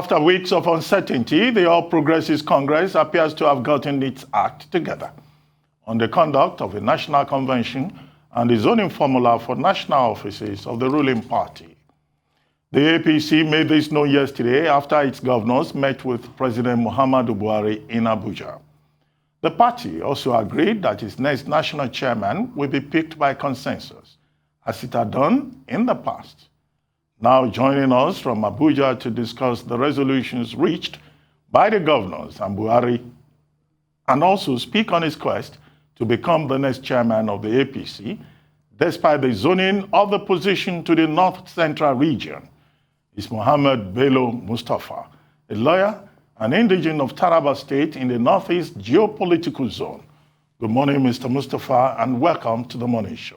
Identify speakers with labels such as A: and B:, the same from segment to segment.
A: After weeks of uncertainty, the All Progressives Congress appears to have gotten its act together on the conduct of a national convention and the zoning formula for national offices of the ruling party. The APC made this known yesterday after its governors met with President Muhammadu Buhari in Abuja. The party also agreed that its next national chairman will be picked by consensus, as it had done in the past. Now joining us from Abuja to discuss the resolutions reached by the governors and Buhari, and also speak on his quest to become the next chairman of the APC, despite the zoning of the position to the North Central region, is Mohammed Bello Mustapha, a lawyer and indigene of Taraba State in the Northeast geo-political zone. Good morning, Mr. Mustapha, and welcome to the Morning Show.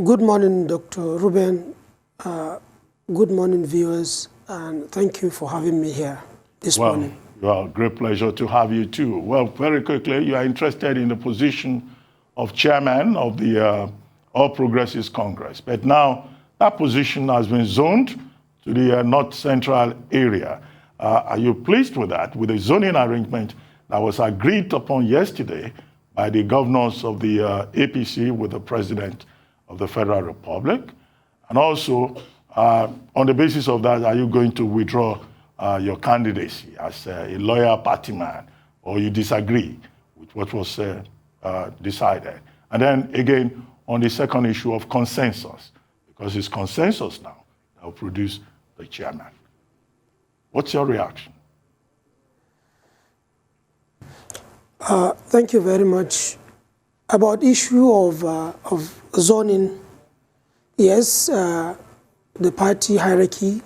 B: Good morning, Dr. Ruben. Good morning, viewers, and thank you for having me here this morning.
A: Well, great pleasure to have you too. Well, very quickly, you are interested in the position of chairman of the All Progressives Congress, but now that position has been zoned to the North Central area. Are you pleased with that, with the zoning arrangement that was agreed upon yesterday by the governors of the APC with the President of the Federal Republic? And also, on the basis of that, are you going to withdraw your candidacy as a loyal party man, or you disagree with what was decided? And then again, on the second issue of consensus, because it's consensus now that will produce the chairman. What's your reaction?
B: Thank you very much. About issue of zoning, yes, the party hierarchy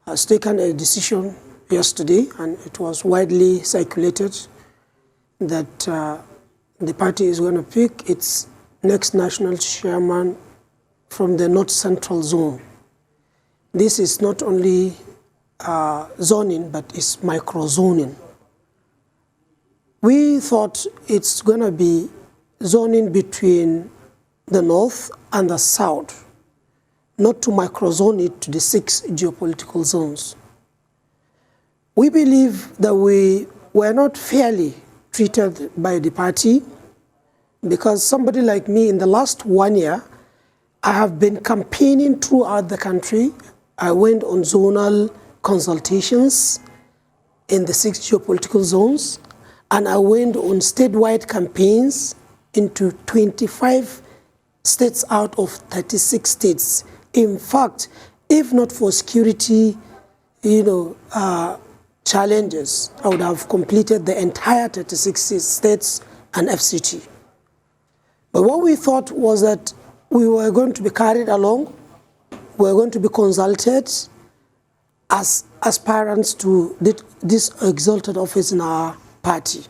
B: has taken a decision yesterday, and it was widely circulated that the party is going to pick its next national chairman from the North Central zone. This is not only zoning, but it's micro-zoning. We thought it's going to be zoning between the north and the south, not to micro-zone it to the 6 geopolitical zones. We believe that we were not fairly treated by the party, because somebody like me, in the last 1 year, I have been campaigning throughout the country. I went on zonal consultations in the 6 geopolitical zones, and I went on statewide campaigns into 25 states out of 36 states. In fact, if not for security, challenges, I would have completed the entire 36 states and FCT. But what we thought was that we were going to be carried along, we were going to be consulted as aspirants to this exalted office in our party.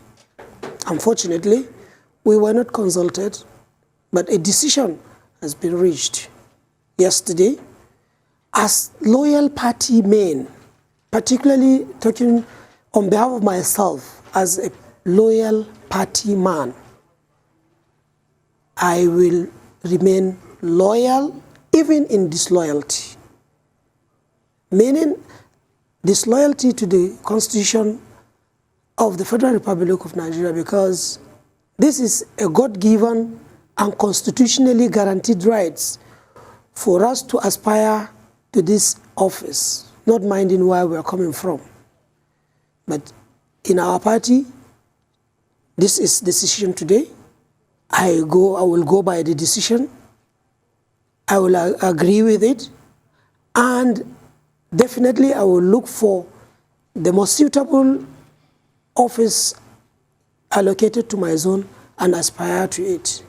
B: Unfortunately, we were not consulted, but a decision has been reached yesterday. As loyal party men, particularly talking on behalf of myself as a loyal party man, I will remain loyal even in disloyalty. Meaning disloyalty to the Constitution of the Federal Republic of Nigeria, because this is a God-given and constitutionally guaranteed rights for us to aspire to this office, not minding where we are coming from. But in our party, this is decision today. I will go by the decision. I will agree with it, and definitely I will look for the most suitable office allocated to my zone and aspire to it.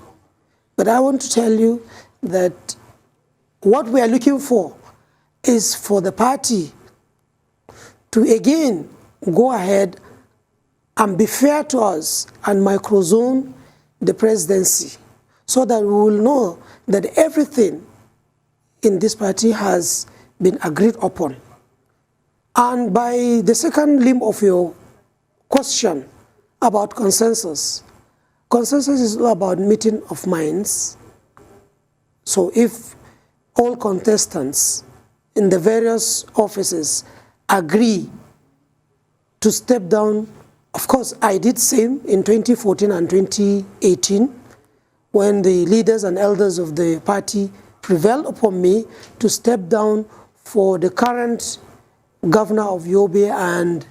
B: But I want to tell you that what we are looking for is for the party to again go ahead and be fair to us and micro-zone the presidency, so that we will know that everything in this party has been agreed upon. And by the second limb of your question about consensus, consensus is all about meeting of minds. So if all contestants in the various offices agree to step down. Of course, I did same in 2014 and 2018 when the leaders and elders of the party prevailed upon me to step down for the current governor of Yobe and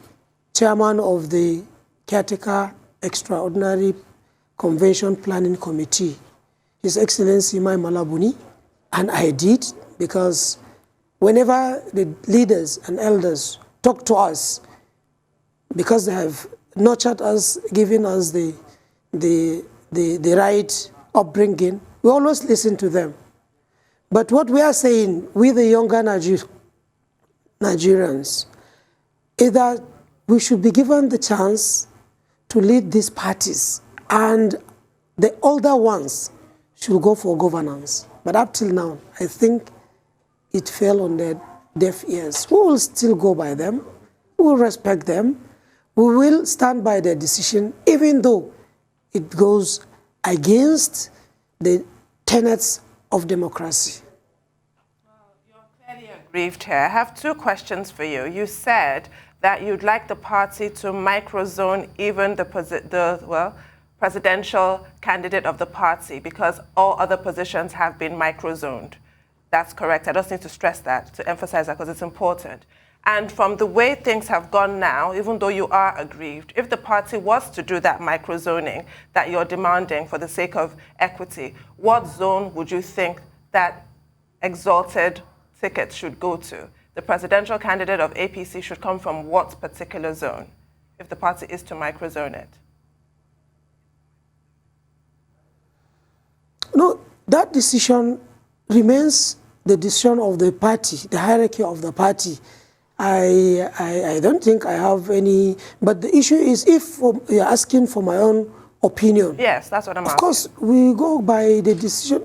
B: chairman of the caretaker extraordinary convention planning committee, His Excellency Mai Malabuni, and I did, because whenever the leaders and elders talk to us, because they have nurtured us, given us the right upbringing, we always listen to them. But what we are saying, we the younger Nigerians, is that we should be given the chance to lead these parties, and the older ones should go for governance. But up till now, I think it fell on their deaf ears. We will still go by them. We will respect them. We will stand by their decision, even though it goes against the tenets of democracy.
C: Well, you're clearly aggrieved here. I have two questions for you. You said that you'd like the party to microzone even the presidential candidate of the party because all other positions have been microzoned. That's correct. I just need to stress that, to emphasize that, because it's important. And from the way things have gone now, even though you are aggrieved, if the party was to do that microzoning that you're demanding for the sake of equity, what zone would you think that exalted ticket should go to? The presidential candidate of APC should come from what particular zone if the party is to microzone it?
B: No, that decision remains the decision of the party, the hierarchy of the party. I don't think I have any, but the issue is if you're asking for my own opinion.
C: Yes, that's what I'm asking.
B: Of course, we go by the decision.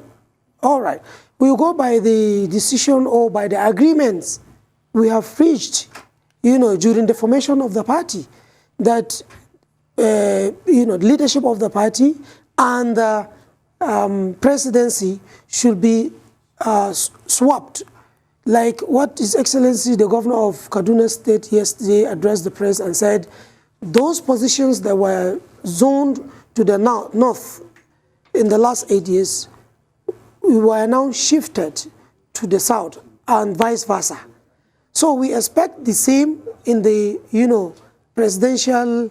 B: All right. We go by the decision or by the agreements we have reached, during the formation of the party, that, the leadership of the party and the presidency should be swapped. Like what His Excellency, the Governor of Kaduna State, yesterday addressed the press and said, those positions that were zoned to the north in the last 8 years, we were now shifted to the south and vice versa. So we expect the same in the, presidential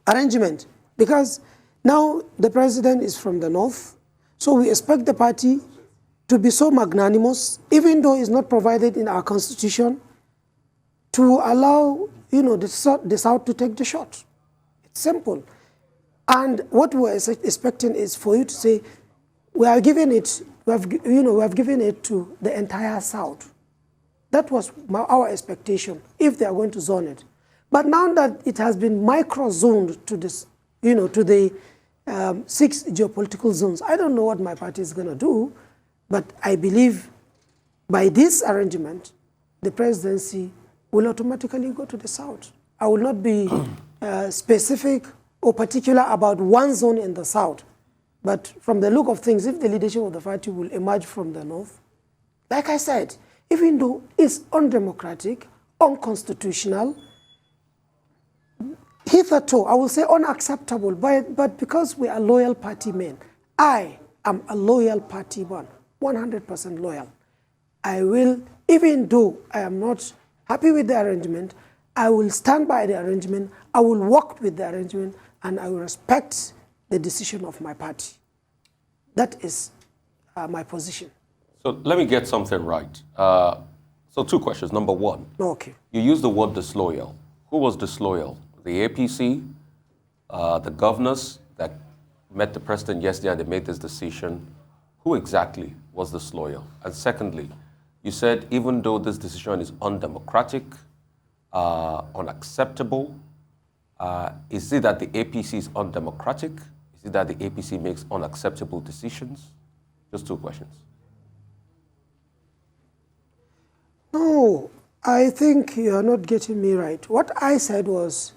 B: arrangement, because now the president is from the north, so we expect the party to be so magnanimous, even though it's not provided in our constitution, to allow, the south to take the shot. It's simple. And what we're expecting is for you to say, we have given it to the entire south. That was our expectation, if they are going to zone it. But now that it has been micro-zoned to this, to the 6 geopolitical zones, I don't know what my party is going to do, but I believe by this arrangement, the presidency will automatically go to the south. I will not be specific or particular about one zone in the south, but from the look of things, if the leadership of the party will emerge from the north, like I said, even though it's undemocratic, unconstitutional, hitherto, I will say unacceptable, but because we are loyal party men, I am a loyal party man, 100% loyal. I will, even though I am not happy with the arrangement, I will stand by the arrangement, I will work with the arrangement, and I will respect the decision of my party. That is my position.
D: So let me get something right. So 2 questions. Number 1,
B: okay.
D: You used the word disloyal. Who was disloyal? The APC, the governors that met the president yesterday and they made this decision. Who exactly was disloyal? And secondly, you said even though this decision is undemocratic, unacceptable, is it that the APC is undemocratic? Is it that the APC makes unacceptable decisions? Just 2 questions.
B: No, I think you are not getting me right. What I said was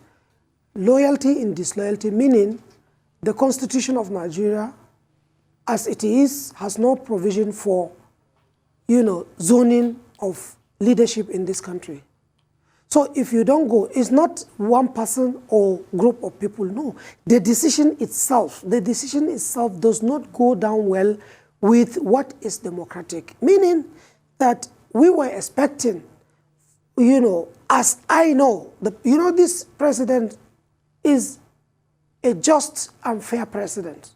B: loyalty in disloyalty, meaning the Constitution of Nigeria, as it is, has no provision for, zoning of leadership in this country. So if you don't go, it's not one person or group of people, no. The decision itself does not go down well with what is democratic. Meaning that we were expecting, as I know, this president is a just and fair president.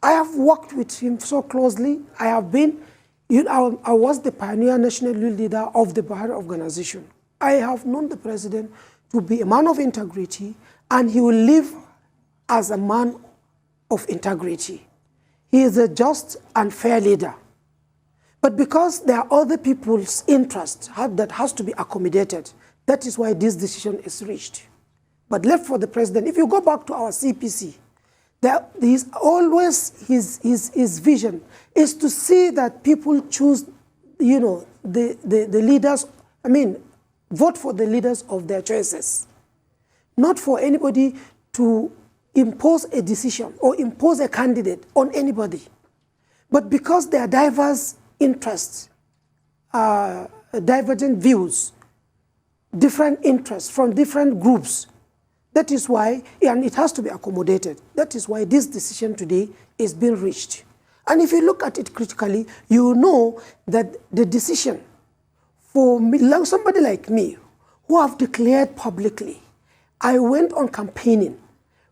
B: I have worked with him so closely. I have been, I was the pioneer national leader of the Buhari organization. I have known the president to be a man of integrity, and he will live as a man of integrity. He is a just and fair leader. But because there are other people's interests that has to be accommodated, that is why this decision is reached. But left for the president, if you go back to our CPC, there is always his vision is to see that people choose, the leaders, vote for the leaders of their choices. Not for anybody to impose a decision or impose a candidate on anybody. But because there are diverse interests, divergent views, different interests from different groups, that is why, and it has to be accommodated, that is why this decision today is being reached. And if you look at it critically, you know that the decision for me, somebody like me, who have declared publicly, I went on campaigning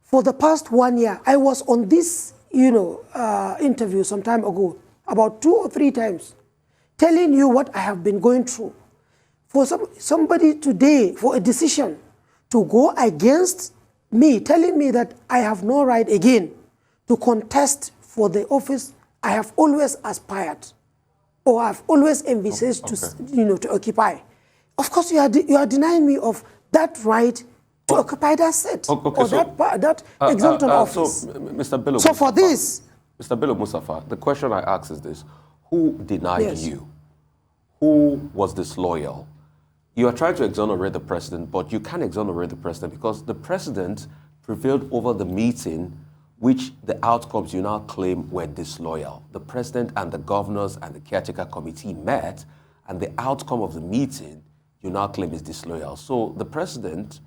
B: for the past 1 year. I was on this, interview some time ago, about 2 or 3 times, telling you what I have been going through. For somebody today, for a decision to go against me, telling me that I have no right again to contest for the office I have always aspired, or I've always envisaged to occupy. Of course, you are denying me of that right to occupy that seat or that exalted office.
D: So, Mr. Bello
B: so
D: Mustapha,
B: for this,
D: Mr. Bello Mustapha, the question I ask is this: who denied you? Who was disloyal? You are trying to exonerate the president, but you can't exonerate the president because the president prevailed over the meeting, which the outcomes you now claim were disloyal. The president and the governors and the caretaker committee met, and the outcome of the meeting you now claim is disloyal. So the president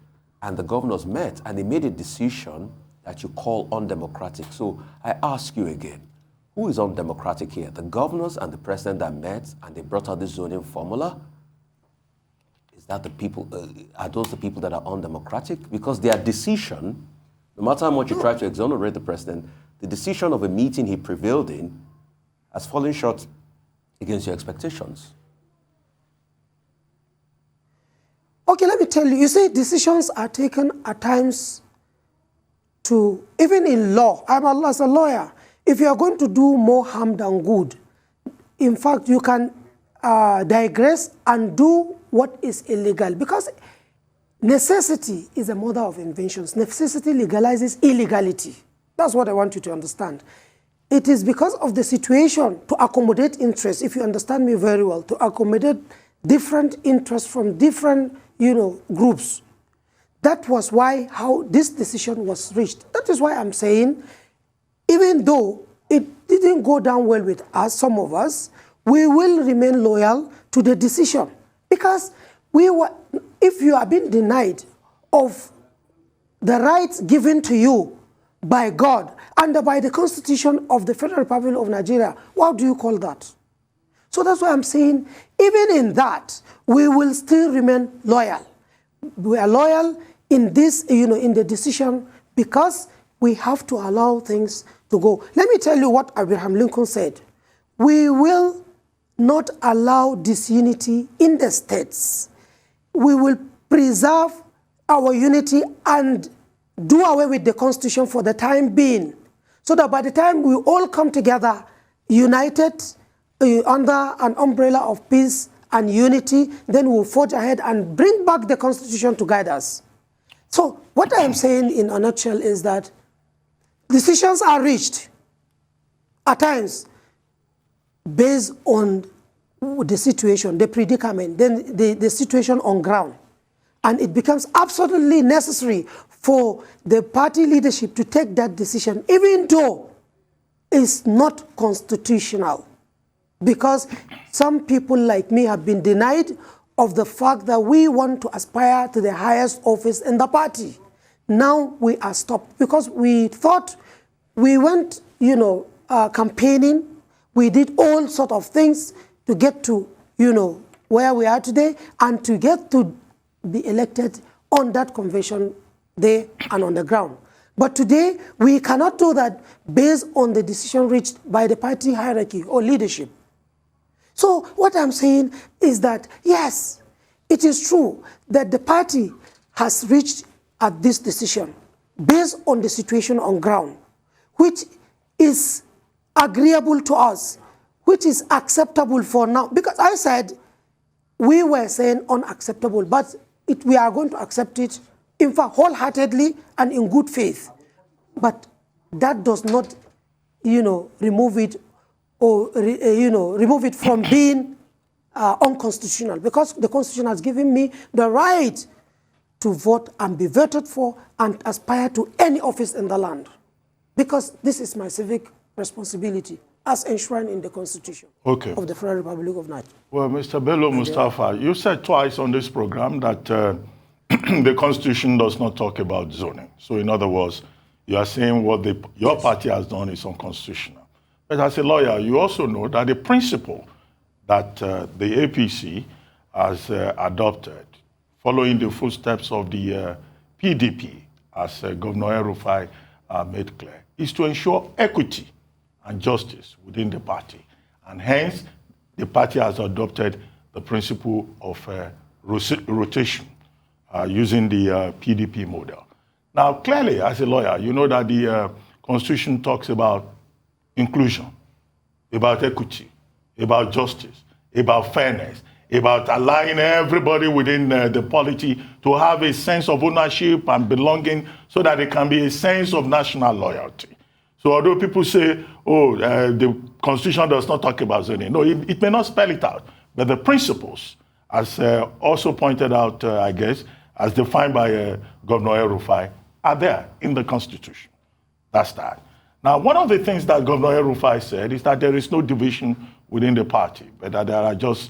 D: and the governors met, and they made a decision that you call undemocratic. So I ask you again, who is undemocratic here? The governors and the president that met, and they brought out this zoning formula? Is that the people, are those the people that are undemocratic? Because their decision, no matter how much you try to exonerate the president, the decision of a meeting he prevailed in has fallen short against your expectations.
B: Okay, let me tell you, you see, decisions are taken at times to, even in law, as a lawyer, if you are going to do more harm than good, in fact, you can digress and do what is illegal, because necessity is a mother of inventions. Necessity legalizes illegality. That's what I want you to understand. It is because of the situation to accommodate interests, if you understand me very well, to accommodate different interests from different, groups. That was how this decision was reached. That is why I'm saying, even though it didn't go down well with us, some of us, we will remain loyal to the decision. Because if you are being denied of the rights given to you by God and by the Constitution of the Federal Republic of Nigeria, what do you call that? So that's why I'm saying, even in that, we will still remain loyal. We are loyal in this, in the decision, because we have to allow things to go. Let me tell you what Abraham Lincoln said. We will not allow disunity in the states. We will preserve our unity and do away with the Constitution for the time being, so that by the time we all come together, united, under an umbrella of peace and unity, then we'll forge ahead and bring back the Constitution to guide us. So what I am saying in a nutshell is that decisions are reached at times based on the situation, the predicament, then the situation on ground. And it becomes absolutely necessary for the party leadership to take that decision, even though it's not constitutional. Because some people like me have been denied of the fact that we want to aspire to the highest office in the party. Now we are stopped because we thought we went, campaigning. We did all sort of things to get to, where we are today and to get to be elected on that convention day and on the ground. But today, we cannot do that based on the decision reached by the party hierarchy or leadership. So what I'm saying is that, yes, it is true that the party has reached at this decision based on the situation on ground, which is agreeable to us, which is acceptable for now. Because I said we were saying unacceptable, but we are going to accept it, in fact, wholeheartedly and in good faith. But that does not, remove it or, remove it from being unconstitutional, because the Constitution has given me the right to vote and be voted for and aspire to any office in the land, because this is my civic responsibility as enshrined in the Constitution of the Federal Republic of Nigeria.
A: Well, Mr. Bello Mustapha, you said twice on this program that the Constitution does not talk about zoning. So in other words, you are saying what your party has done is unconstitutional. But as a lawyer, you also know that the principle that the APC has adopted, following the footsteps of the PDP, as Governor El-Rufai made clear, is to ensure equity and justice within the party. And hence, the party has adopted the principle of rotation using the PDP model. Now, clearly, as a lawyer, you know that the Constitution talks about inclusion, about equity, about justice, about fairness, about allowing everybody within the polity to have a sense of ownership and belonging so that there can be a sense of national loyalty. So although people say, the Constitution does not talk about zoning, no, it may not spell it out, but the principles, as also pointed out, I guess, as defined by Governor El-Rufai, are there in the Constitution. That's that. Now, one of the things that Governor El-Rufai said is that there is no division within the party, but that there are just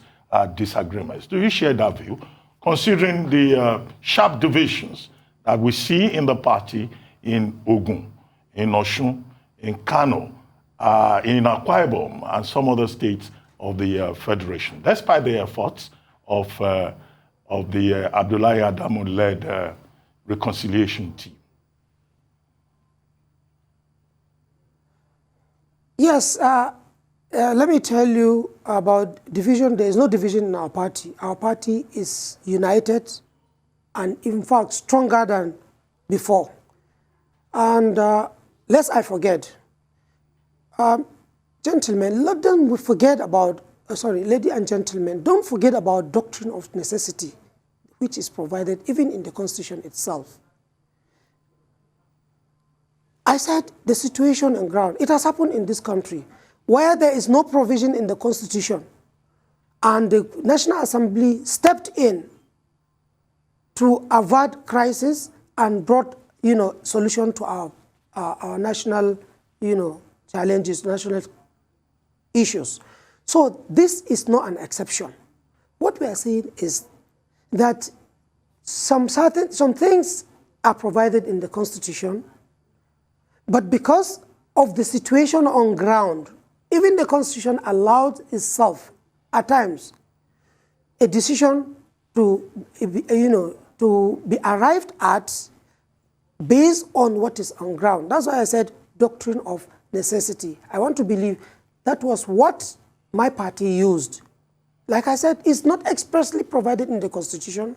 A: disagreements. Do you share that view, considering the sharp divisions that we see in the party in Ogun, in Osun, in Kano, in Akwa Ibom, and some other states of the Federation, despite the efforts of the Abdullahi Adamu-led reconciliation team?
B: Yes, let me tell you about division. There is no division in our party. Our party is united and, in fact, stronger than before. And lest I forget, gentlemen, don't forget about, ladies and gentlemen, don't forget about doctrine of necessity, which is provided even in the Constitution itself. I said the situation on ground, it has happened in this country where there is no provision in the Constitution, and the National Assembly stepped in to avert crisis and brought, solution to our national, challenges, national issues. So this is not an exception. What we are saying is that some things are provided in the Constitution, but because of the situation on ground, even the Constitution allowed itself, at times, a decision to be arrived at based on what is on ground. That's why I said doctrine of necessity. I want to believe that was what my party used. Like I said, it's not expressly provided in the Constitution,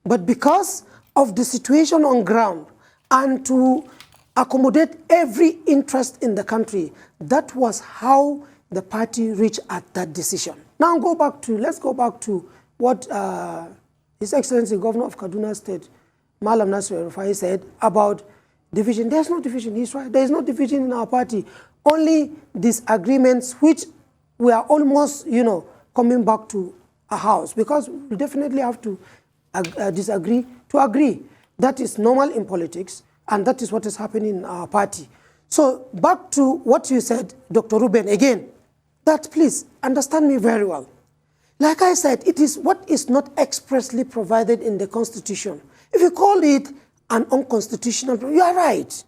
B: but because of the situation on ground and to accommodate every interest in the country, that was how the party reached at that decision. Now let's go back to what His Excellency Governor of Kaduna State, Malam Nasir El-Rufai, said about division. There's no division. He's right. There is no division in our party. Only disagreements, which we are almost, coming back to a house, because we definitely have to disagree to agree. That is normal in politics, and that is what is happening in our party. So back to what you said, Dr. Ruben, again, that please understand me very well. Like I said, it is what is not expressly provided in the Constitution. If you call it an unconstitutional, you are right.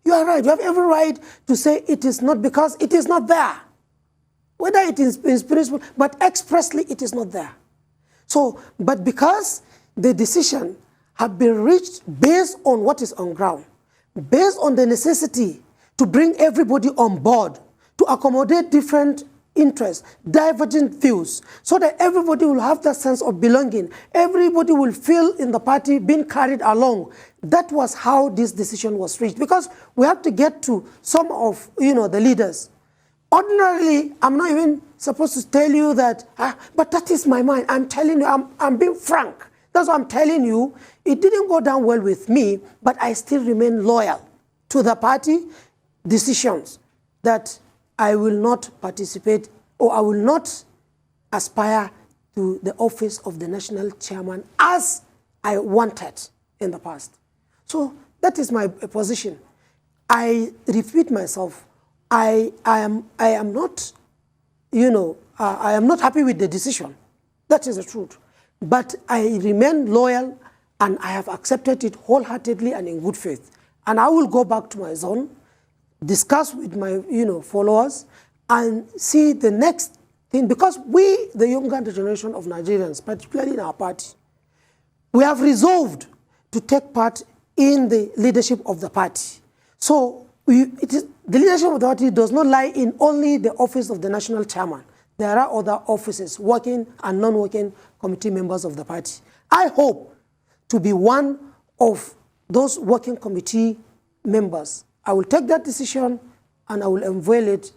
B: You are right. You have every right to say it is not because it is not there. Whether it is in principle, but expressly it is not there. So, but because the decision have been reached based on what is on ground, based on the necessity to bring everybody on board, to accommodate different interests, divergent views, so that everybody will have that sense of belonging. Everybody will feel in the party being carried along. That was how this decision was reached. Because we have to get to some of, the leaders. Ordinarily, I'm not even supposed to tell you that, but that is my mind. I'm telling you, I'm being frank. That's what I'm telling you. It didn't go down well with me, but I still remain loyal to the party decisions that I will not participate or I will not aspire to the office of the national chairman as I wanted in the past. So that is my position. I repeat myself. I am not, I am not happy with the decision. That is the truth. But I remain loyal and I have accepted it wholeheartedly and in good faith. And I will go back to my zone, discuss with my followers, and see the next thing. Because we, the younger generation of Nigerians, particularly in our party, we have resolved to take part in the leadership of the party. So the leadership of the party does not lie in only the office of the national chairman. There are other offices, working and non-working committee members of the party. I hope to be one of those working committee members. I will take that decision and I will unveil it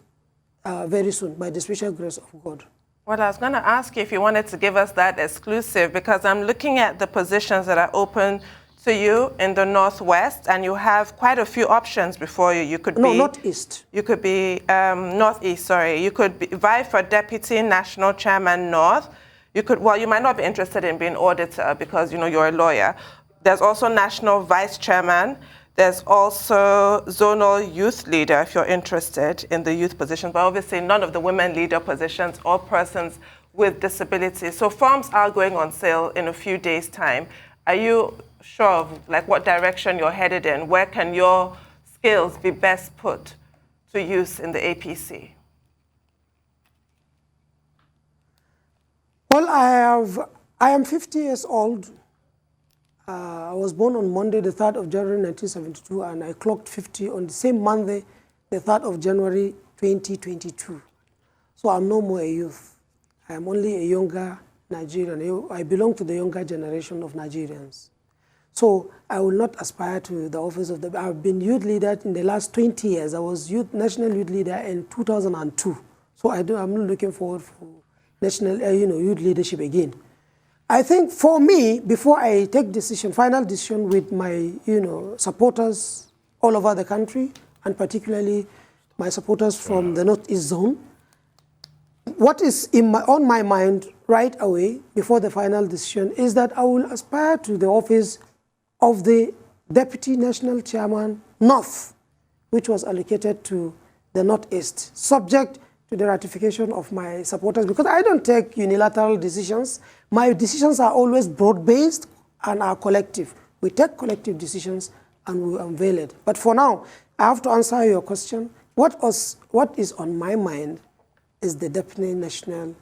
B: very soon by the special grace of God.
C: Well, I was going to ask you if you wanted to give us that exclusive, because I'm looking at the positions that are open to you in the Northwest, and you have quite a few options before you. You could be
B: Northeast.
C: You could be Northeast. Sorry, you could vie for Deputy National Chairman North. You could. Well, you might not be interested in being auditor because you're a lawyer. There's also National Vice Chairman. There's also Zonal Youth Leader if you're interested in the youth position, but obviously none of the women leader positions or persons with disabilities. So forms are going on sale in a few days' time. Are you sure of what direction you're headed in? Where can your skills be best put to use in the APC?
B: Well, I am 50 years old. I was born on Monday, the 3rd of January, 1972, and I clocked 50 on the same Monday, the 3rd of January, 2022. So I'm no more a youth. I am only a younger Nigerian. I belong to the younger generation of Nigerians. So I will not aspire to the office of the... I've been youth leader in the last 20 years. I was national youth leader in 2002. So I'm not looking forward for national, youth leadership again. I think for me, before I take final decision with my, supporters all over the country, and particularly my supporters from the Northeast Zone, what is on my mind right away before the final decision is that I will aspire to the office of the Deputy National Chairman North, which was allocated to the Northeast, subject to the ratification of my supporters, because I don't take unilateral decisions. My decisions are always broad-based and are collective. We take collective decisions and we unveil it. But for now, I have to answer your question. What is on my mind is the Deputy National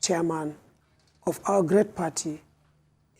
B: Chairman of our great party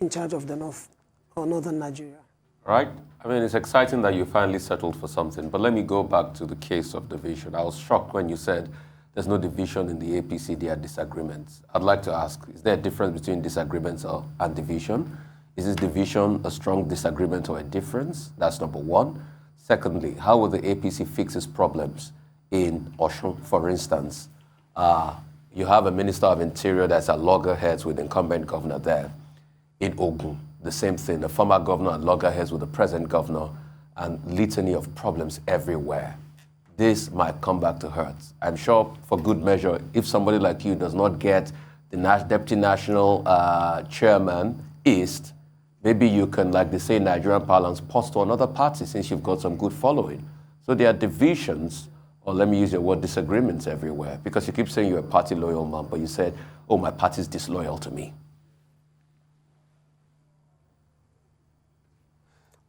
B: in charge of the North, or Northern Nigeria.
D: Right. I mean, it's exciting that you finally settled for something, but let me go back to the case of division. I was shocked when you said there's no division in the APC, there are disagreements. I'd like to ask, is there a difference between disagreements and division? Is this division a strong disagreement or a difference? That's number one. Secondly, how will the APC fix its problems in Osun, for instance? You have a Minister of Interior that's at loggerheads with the incumbent governor there. In Ogun, the same thing. The former governor at loggerheads with the present governor, and litany of problems everywhere. This might come back to hurt. I'm sure, for good measure, if somebody like you does not get the Deputy National Chairman East, maybe you can, like they say in Nigerian parlance, post to another party since you've got some good following. So there are divisions or let me use your word, disagreements everywhere? Because you keep saying you're a party loyal man, but you said, oh, my party's disloyal to me.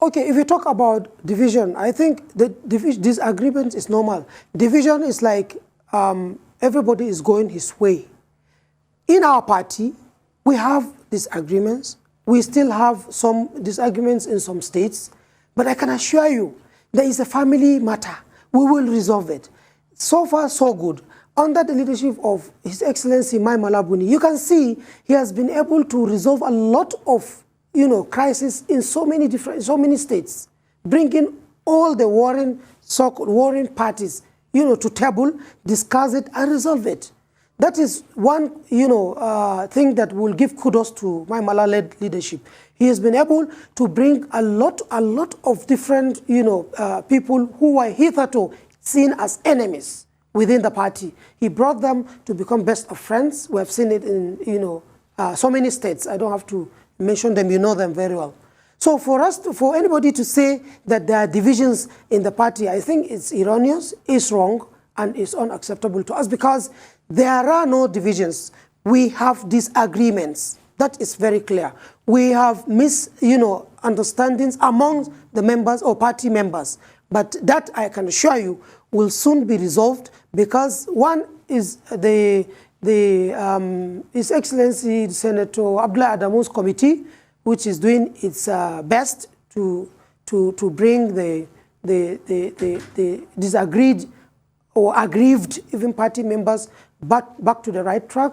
B: Okay, if you talk about division, I think the disagreement is normal. Division is like everybody is going his way. In our party, we have disagreements. We still have some disagreements in some states. But I can assure you, there is a family matter. We will resolve it. So far, so good. Under the leadership of His Excellency Mai Malabuni, you can see he has been able to resolve a lot of crisis in so many states, bringing all the so-called warring parties, to table, discuss it, and resolve it. That is one, thing that will give kudos to my Mala-led leadership. He has been able to bring a lot of different, people who were hitherto seen as enemies within the party. He brought them to become best of friends. We have seen it in, so many states. I don't have to mention them. You know them very well. So for anybody to say that there are divisions in the party, I think it's erroneous, it's wrong, and it's unacceptable to us because there are no divisions. We have disagreements. That is very clear. We have understandings among the members or party members. But that, I can assure you, will soon be resolved because one is His Excellency Senator Abdullah Adamu's committee, which is doing its best to bring the disagreed or aggrieved even party members back to the right track.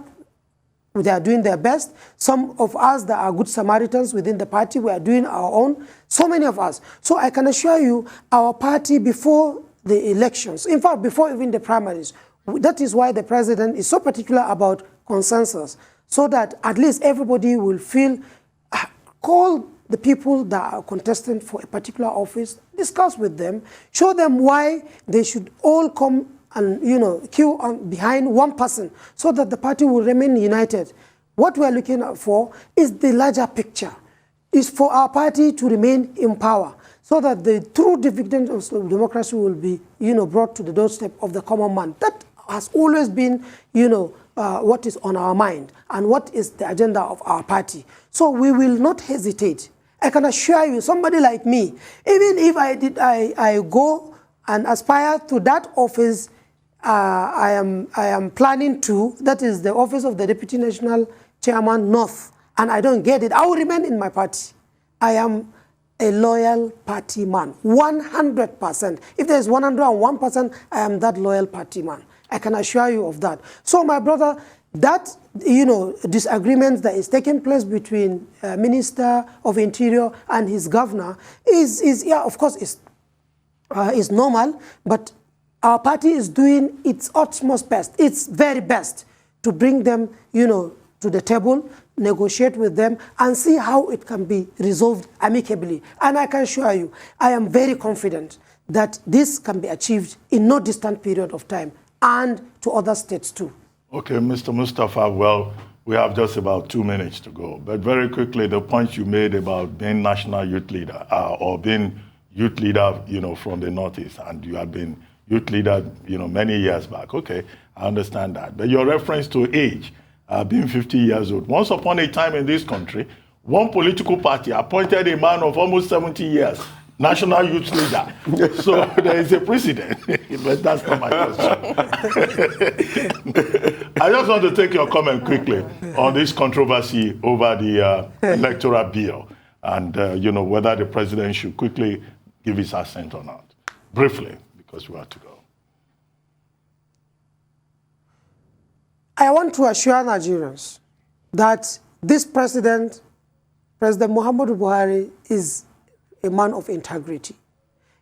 B: They are doing their best. Some of us that are good Samaritans within the party, we are doing our own. So many of us. So I can assure you, our party before the elections, in fact, before even the primaries, that is why the president is so particular about consensus, so that at least everybody will feel, call the people that are contestant for a particular office, discuss with them, show them why they should all come and queue on behind one person so that the party will remain united. What we are looking for is the larger picture, is for our party to remain in power so that the true dividend of democracy will be brought to the doorstep of the common man. That has always been what is on our mind and what is the agenda of our party. So we will not hesitate. I can assure you, somebody like me, even if I go and aspire to that office, I am planning to, that is the office of the Deputy National Chairman North, and I don't get it, I will remain in my party. I am a loyal party man, 100%. If there is 101%, I am that loyal party man. I can assure you of that. So my brother, that disagreement that is taking place between Minister of Interior and his governor is of course is normal, but our party is doing its utmost best, its very best, to bring them to the table, negotiate with them, and see how it can be resolved amicably. And I can assure you, I am very confident that this can be achieved in no distant period of time, and to other states too.
A: Okay, Mr. Mustapha, well, we have just about 2 minutes to go. But very quickly, the point you made about being national youth leader or being youth leader, from the Northeast, and you have been youth leader, many years back. Okay, I understand that. But your reference to age, being 50 years old. Once upon a time in this country, one political party appointed a man of almost 70 years, national youth leader. So there is a precedent, but that's not my question. I just want to take your comment quickly on this controversy over the electoral bill and, whether the president should quickly give his assent or not. Briefly, because we have to go.
B: I want to assure Nigerians that this President Muhammadu Buhari, is a man of integrity.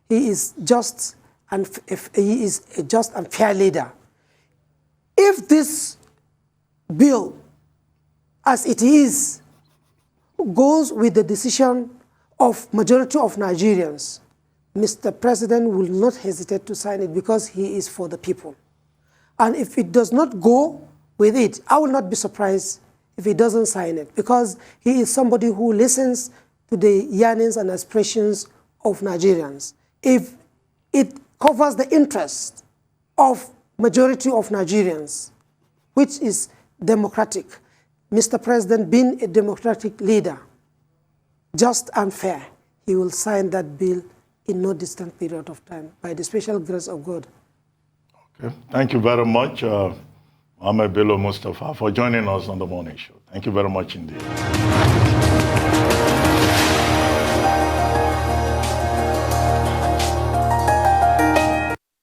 B: He is just and fair leader. If this bill, as it is, goes with the decision of majority of Nigerians, Mr. President will not hesitate to sign it because he is for the people. And if it does not go with it, I will not be surprised if he doesn't sign it, because he is somebody who listens to the yearnings and aspirations of Nigerians. If it covers the interest of majority of Nigerians, which is democratic. Mr. President, being a democratic leader, just and fair, he will sign that bill in no distant period of time by the special grace of God.
A: Okay. Thank you very much, Mohammed Bello Mustapha, for joining us on the morning show. Thank you very much indeed.